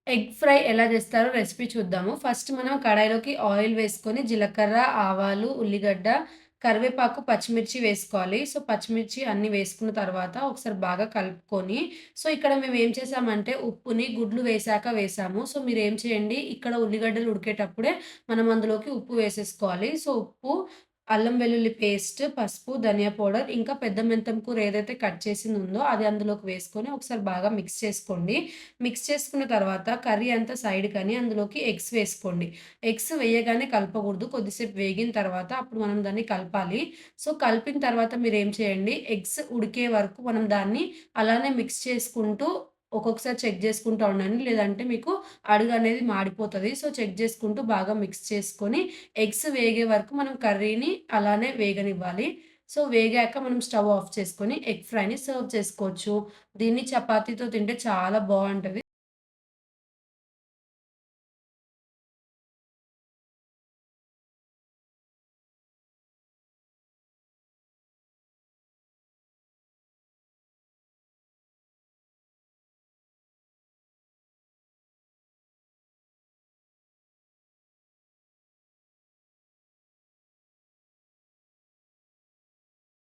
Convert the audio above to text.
Egg fry ఎలా చేస్తారో recipe చూద్దాము. ఫస్ట్ మనం కడాయిలోకి ఆయిల్ వేసుకొని జీలకర్ర, ఆవాలు, ఉల్లిగడ్డ, కరివేపాకు, పచ్చిమిర్చి వేసుకోవాలి. సో, పచ్చిమిర్చి అన్నీ వేసుకున్న తర్వాత ఒకసారి బాగా కలుపుకొని ఇక్కడ మేమేం చేసామంటే ఉప్పుని గుడ్లు వేశాక వేసాము. సో, మీరేం చేయండి ఇక్కడ ఉల్లిగడ్డలు ఉడికేటప్పుడే మనం అందులోకి ఉప్పు వేసేసుకోవాలి. సో, ఉప్పు, అల్లం వెల్లుల్లి పేస్ట్, పసుపు, ధనియా పౌడర్ ఇంకా పెద్ద మెంతం కూర ఏదైతే కట్ చేసిందుందో అది అందులోకి వేసుకొని ఒకసారి బాగా మిక్స్ చేసుకోండి. మిక్స్ చేసుకున్న తర్వాత కర్రీ అంతా సైడ్‌కని అందులోకి ఎగ్స్ వేసుకోండి. ఎగ్స్ వేయగానే కలపకూడదు. కొద్దిసేపు వేగిన తర్వాత అప్పుడు మనం దాన్ని కలపాలి. సో, కలిపిన తర్వాత మీరేం చేయండి ఎగ్స్ ఉడికే వరకు మనం దాన్ని అలానే మిక్స్ చేసుకుంటూ ఒక్కొక్కసారి చెక్ చేసుకుంటా ఉండండి. లేదంటే మీకు అడుగనేది మాడిపోతది. సో, చెక్ చేసుకుంటూ బాగా మిక్స్ చేసుకొని ఎగ్స్ వేగే వరకు మనం కర్రీని అలానే వేగనివ్వాలి. సో, వేగాక మనం స్టవ్ ఆఫ్ చేసుకొని ఎగ్ ఫ్రైని సర్వ్ చేసుకోవచ్చు. దీన్ని చపాతీతో తింటే చాలా బావుంటది.